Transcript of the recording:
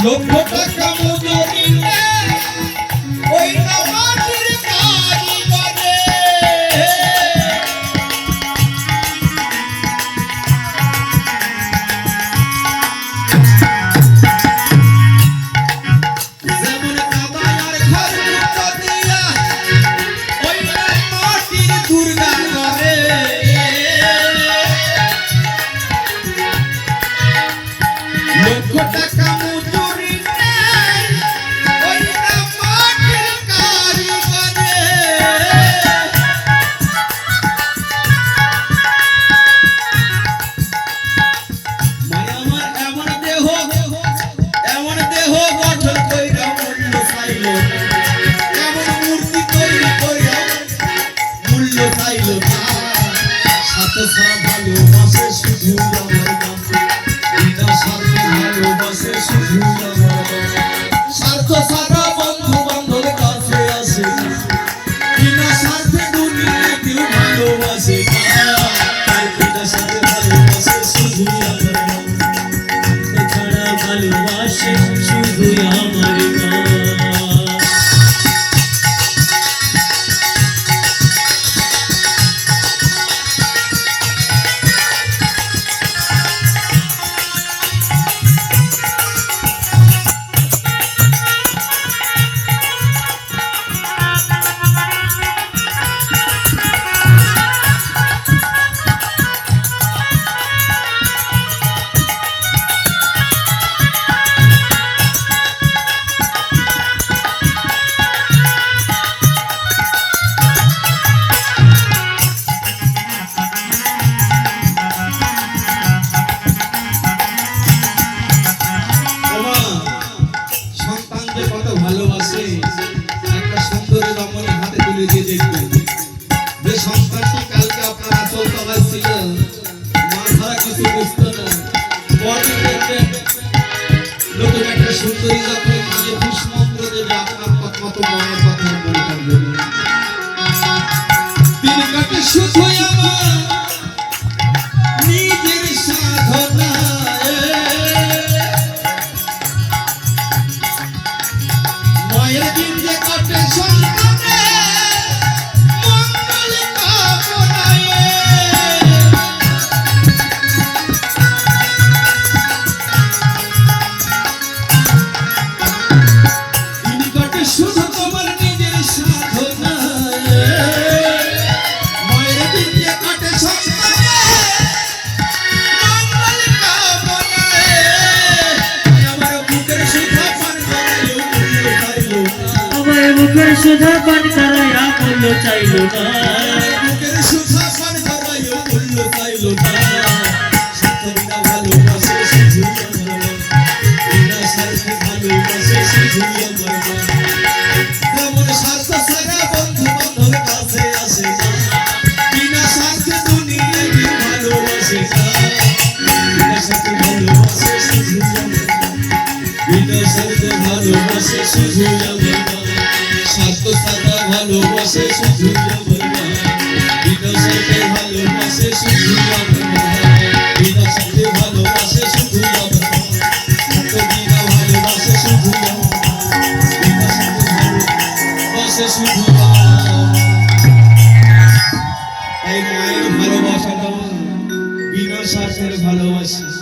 লক্ষ টাকা মজুরি ওই মাটির কারিগরে যেমন কাদায়ার ঘর দিয়া ওই মাটির দুর্গা করে লক্ষ টাকা মজুরি ওই মাটির কারিগরে মায়ামার এমন দেহ গঠন কইরা মূল্য চাইল এমন মূর্তি তৈরি কইরা মূল্য চাইল সাথে সারা ভালোবাসে শুধু আমার ভালোবাসে শুধু স্বার্থ ছাড়া বন্ধু বান্ধব কাছে আসে বিনা স্বার্থে দুনিয়া কেউ ভালোবাসে বিনা স্বার্থে ভালোবাসে শুধু ছাড়া ভালোবাসে শুধু আমার ভালোবাসে একটা সুন্দর রমণী হাতে তুলে দিয়ে দেখবেন যে সংস্থাটি কালকে আপনার আসল তলায় ছিল মা ছাড়া কিছু বুঝতো না পরে দেখবেন নতুন একটা সুন্দরী যখন মাঝে খুশ মন্ত্র দেবে আপনার মতো মনের কথা মনে করবে দিন কাটে শুধু আমার নিজের সাধনা মায়ের দিন যে কাটে সন্তানে মঙ্গল কামনায় দিন কাটে শুধু তোমার নিজের সাধনায় মায়ের দিন যে কাটে সন্তানে মঙ্গল কামনায় আমার বুকের সুধা পান করাইও আমার মুখের সুধা পান করাইয়া মূল্য চাইল না মুখের সুধা পান করাইয়া মূল্য চাইল না সত্য বিনা ভালোবাসে শুধু আমার বিনা স্বার্থে ভালোবাসে শুধু আমার যেমন স্বার্থ ছাড়া বন্ধু বান্ধব কাছে আসে না বিনা স্বার্থে দুনিয়া কেউ ভালোবাসে না বিনা স্বার্থে ভালোবাসে শুধু আমার বিনা স্বার্থে ভালোবাসে শুধু আমার স্বার্থ ছাড়া ভালোবাসে শুধু আমার বিনা স্বার্থে ভালোবাসে শুধু আমার বিনা স্বার্থে ভালোবাসে শুধু আমার স্বার্থ বিনা ভালোবাসে শুধু আমার বিনা স্বার্থে ভালোবাসে শুধু তাই মায়ের ভালোবাসাটা বিনা স্বার্থের ভালোবাসা